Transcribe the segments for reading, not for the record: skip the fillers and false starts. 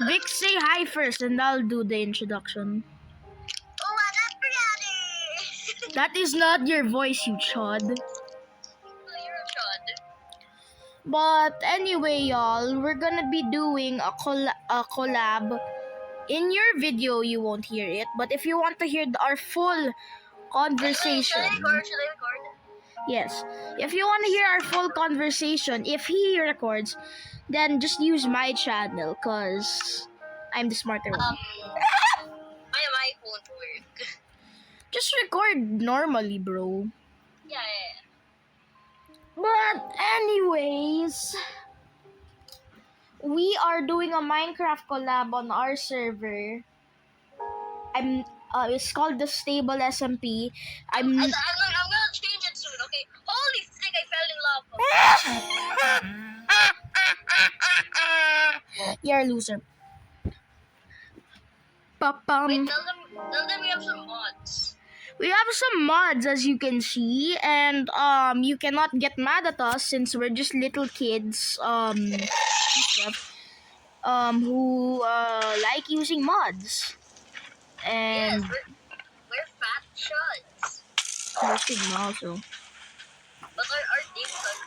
Vic, say hi first, and I'll do the introduction. Oh, what up, brother? That is not your voice, you chod. You're a chod. But anyway, y'all, we're gonna be doing a collab. In your video, you won't hear it, but if you want to hear our full conversation, Should I record? yes, if you want to hear our full conversation, if he records, then just use my channel, cause I'm the smarter one. My phone work. Just record normally, bro. Yeah. But anyways, we are doing a Minecraft collab on our server. It's called the Stable SMP. I'm gonna change it soon. Okay. Holy frick! I fell in lava. You're a loser. Wait, tell them we have some mods. We have some mods, as you can see, and you cannot get mad at us since we're just little kids who like using mods. And Yes, we're fat shots. we're Sigma also. But our names are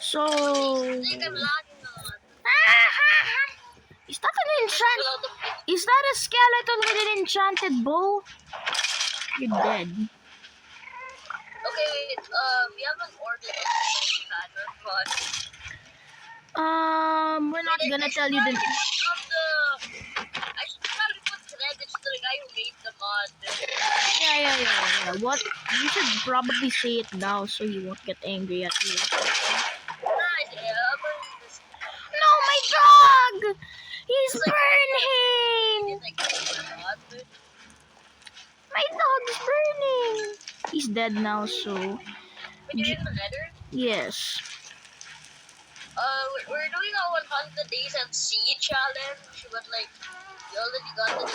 So I think I'm lagging a lot. is that an enchant? Is that a skeleton with an enchanted bow? You're dead. Okay, wait, we haven't ordered a mod. We're not gonna tell you the. I should probably put credits to the guy who made the mod. Yeah. What? You should probably say it now so he won't get angry at you. No, my dog! He's burning! My dog's burning! He's dead now, so. Yes. We're doing a 100 days at sea challenge, but like, we already got the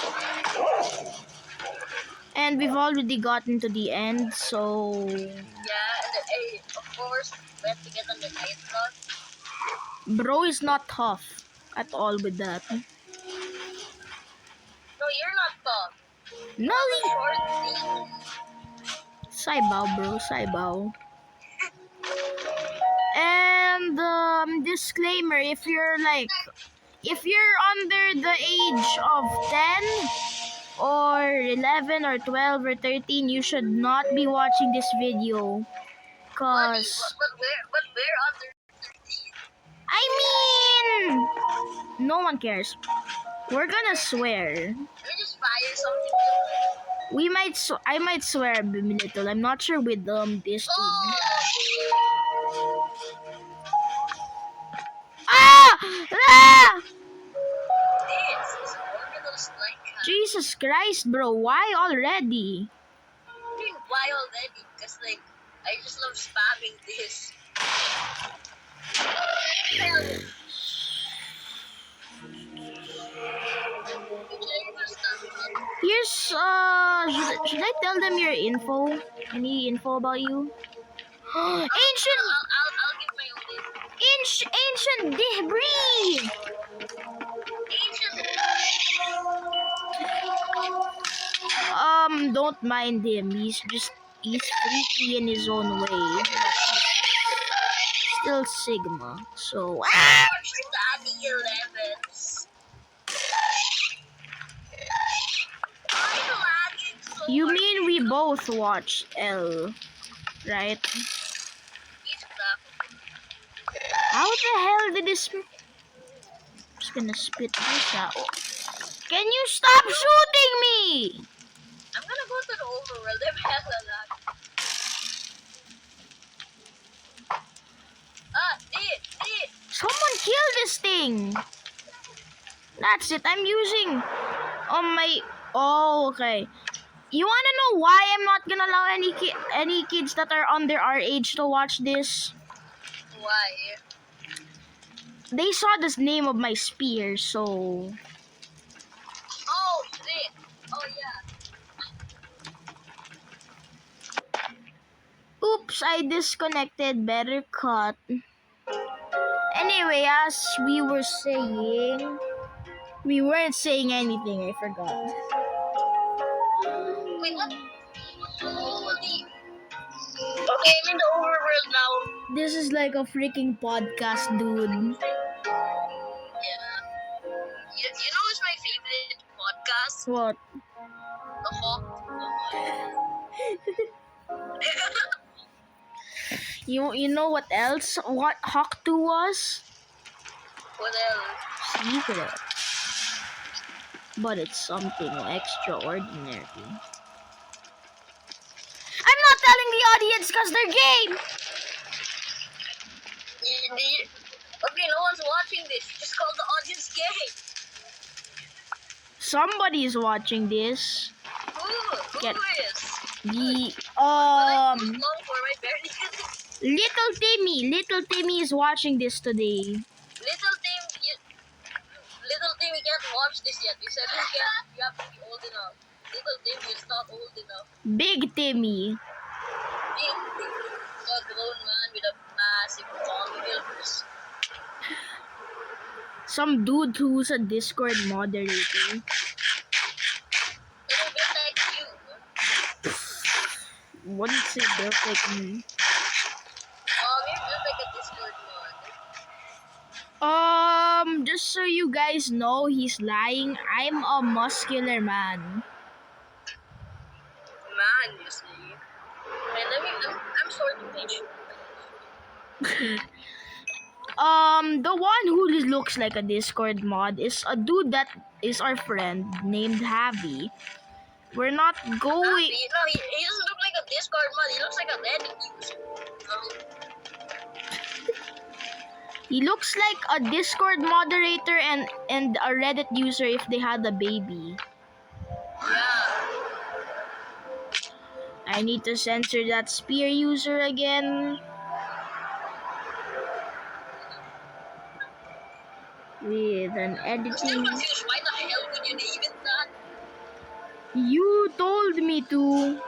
And we've already gotten to the end, so. Yeah, and of course, we have to get on the night run. Bro is not tough at all with that. No, you're not tough. No, Short Saibao, bro, Saibao. And disclaimer: if you're under the age of 10 or 11 or 12 or 13, you should not be watching this video, cause but we're under 13. I mean, no one cares. We're gonna swear. Can we just fire something? I might swear a little. I'm not sure with this. Ah! Jesus Christ, bro! Why already? Why already? Because like I just love spamming this. Here's should I tell them your info? Any info about you? Ancient. I'll give my own info. Ancient debris. Don't mind him. He's freaky in his own way. But he's still Sigma. So. Daddy 11s. You mean we both watched L, right? How the hell did this? I'm just gonna spit this out. Can you stop shooting me? I'm gonna go to the overworld. They're hella lag. Someone kill this thing. That's it. I'm using my. Oh, okay. You wanna know why I'm not gonna allow any kids that are under our age to watch this? Why? They saw the name of my spear, so. Oh shit! Oh yeah. Oops, I disconnected. Better cut. Anyway, as we were saying, we weren't saying anything. I forgot. Wait, what? Holy. Okay, I'm in the overworld now. This is like a freaking podcast, dude. Yeah. You know what's my favorite podcast? What? The Hawk. You know what else? What Hawk 2 was? What else? Secret. But it's something extraordinary. I'm not telling the audience because they're gay! Okay, no one's watching this. Just call the audience gay. Somebody is watching this. Who Get- is? The Long for my barely. Little Timmy is watching this today. Little Tim, you can't watch this yet. You said you have to be old enough. Little Tim is not old enough. Big Timmy. Big Tim, a grown man with a massive tongue. Some dude who's a Discord moderator. Little bit like you. Wouldn't say built like me. You're just like a Discord mod. Just so you guys know, he's lying. I'm a muscular man. Man, you see. And I'm sort of rich. The one who looks like a Discord mod is a dude that is our friend named Javi. We're not going. No, he doesn't look like a Discord mod. He looks like a Reddit user. He looks like a Discord moderator and a Reddit user if they had a baby. Yeah. I need to censor that spear user again. With an I'm still editing. confused. Why the hell would you name it that? You told me to. No,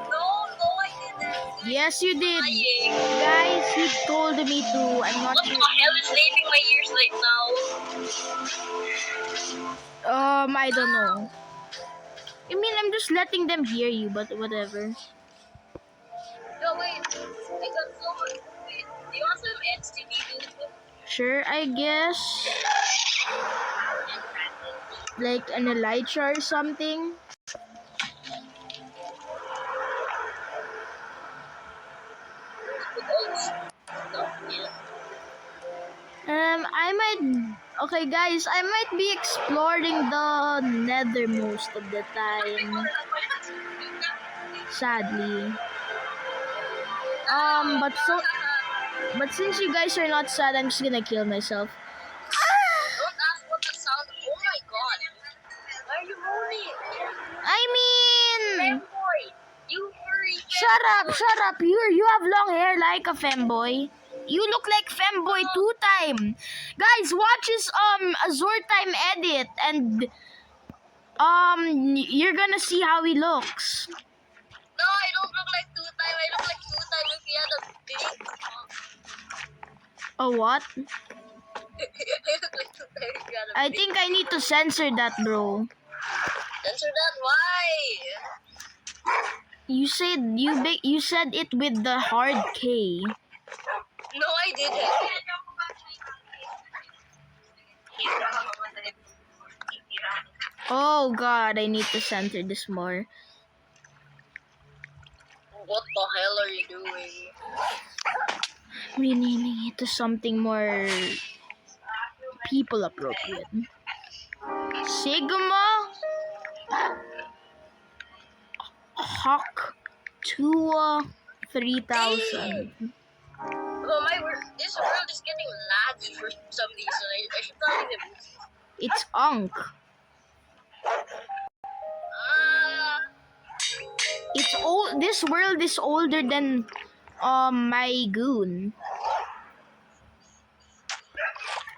I didn't. Yes, you did. Lying. Guys, you told me to. I'm not What the sure. hell is leaving my ears right now? I don't know. I mean, I'm just letting them hear you, but whatever. No, wait. I got so much. Wait, do you want some NCT dude? Sure, I guess. Like an Elytra or something. I might. Okay, guys, I might be exploring the Nether most of the time. Sadly. But since you guys are not sad, I'm just gonna kill myself. Don't ask what the sound. Oh my god. Why are you moving? I mean, Femboy. You furry. shut up. You have long hair like a femboy. You look like femboy 2-time. Guys, watch his Azure time edit and you're gonna see how he looks. No, I don't look like 2-time. I look like 2-time if he had a big. Oh, what? I look like 2-time if he had a I big. think I need to censor that, bro. Censor that. Why? You said it with the hard K. No, I didn't. Oh god, I need to censor this more. What the hell are you doing? Renaming it to something more people appropriate. Sigma Hawk 2 3000. Well, this world is getting laggy for some reason. I should probably have. It's Unk. It's old. This world is older than my goon.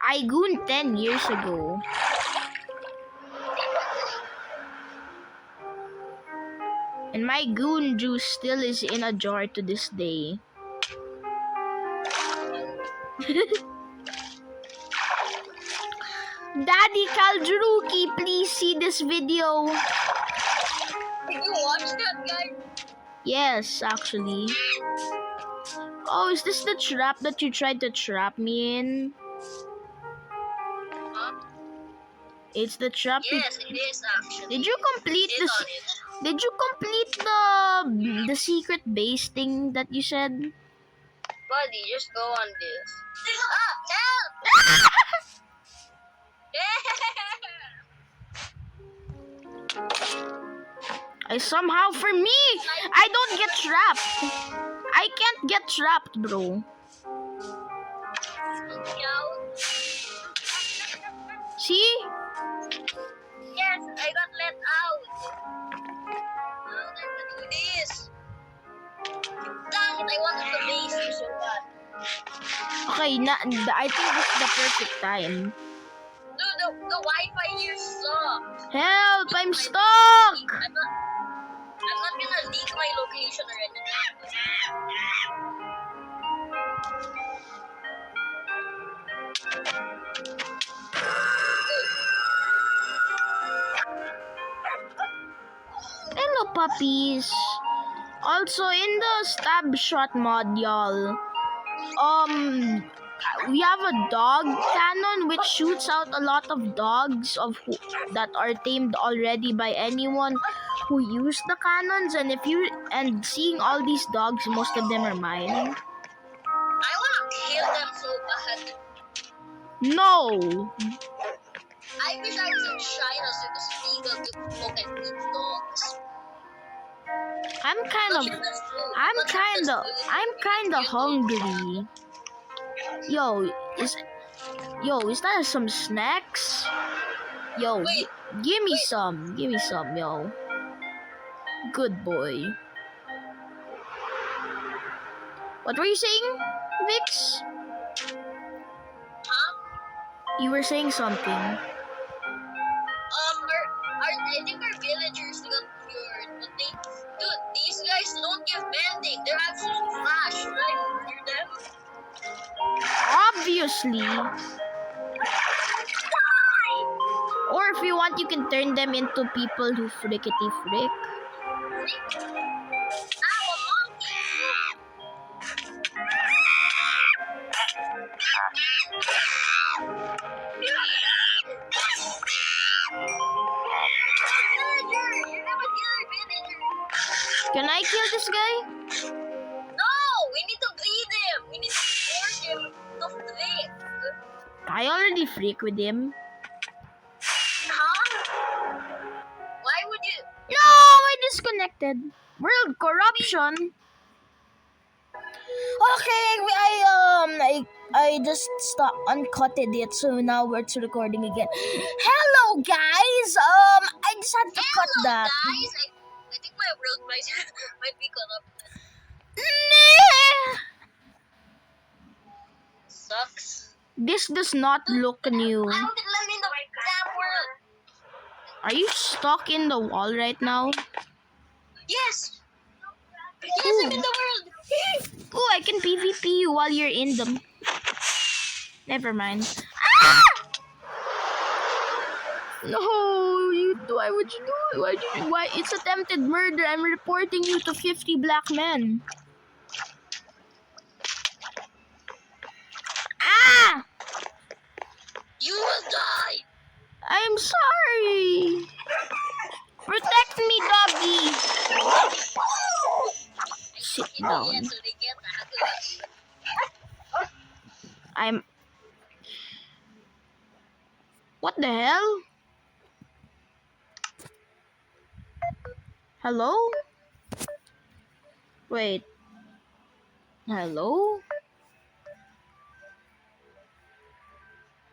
I gooned 10 years ago. And my goon juice still is in a jar to this day. Daddy Kaljuruki, please see this video. Did you watch that, guy? Yes, actually. Oh, is this the trap that you tried to trap me in? Huh? It's the trap. Yes, it is actually. Did you complete Click this? on it. Did you complete the secret base thing that you said? Buddy, just go on this. Ah, help! I somehow, for me, I don't get trapped. I can't get trapped, bro. See? Yes, I got let out. How did I do this? Dang it, I wanted the base so bad. Okay, I think this is the perfect time. Dude, the Wi-Fi here sucks. Help! I'm stuck! I'm not gonna leak my location or anything. Hello, puppies. Also, in the stab shot mod, y'all, we have a dog cannon which shoots out a lot of dogs that are tamed already by anyone who used the cannons. And seeing all these dogs, most of them are mine. I wanna kill them so bad. No. I wish I was in China so it was legal to cook and eat dogs. I'm kind of hungry. Yo, is that some snacks? Yo, Wait, give me some, yo. Good boy. What were you saying, Vix? Huh? You were saying something. I think our villagers got cured, but dude, these guys don't give bending. They're absolute trash. Should I murder them? Obviously. Or if you want, you can turn them into people who frickety frick. Ow, a monkey! Can I kill this guy? No, we need to bleed him. We need to force him to flick. I already freak with him. Huh? Why would you? No, I disconnected. World corruption. Okay, I just uncutted it, so now it's recording again. Hello, guys. I just had to cut Hello, that. guys. I think my world might be corrupted. Nah. Sucks. This does not look new. I don't think let me in the damn world. Are you stuck in the wall right now? Yes. Yes, I'm in the world. Oh, I can PvP you while you're in them. Never mind. Ah! No, why would you do it? Why? It's attempted murder. I'm reporting you to 50 black men. Ah! You will die. I'm sorry. Protect me, doggy. Sit down. Yeah, so they can't tackle us. I'm... What the hell? Hello? Wait. Hello?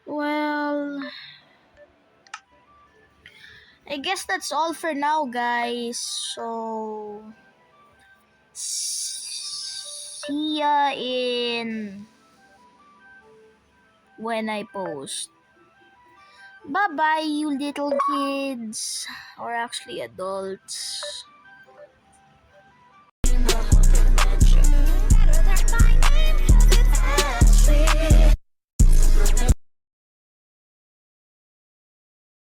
Well... I guess that's all for now, guys. So... See ya in... when I post. Bye-bye, you little kids. Or actually adults.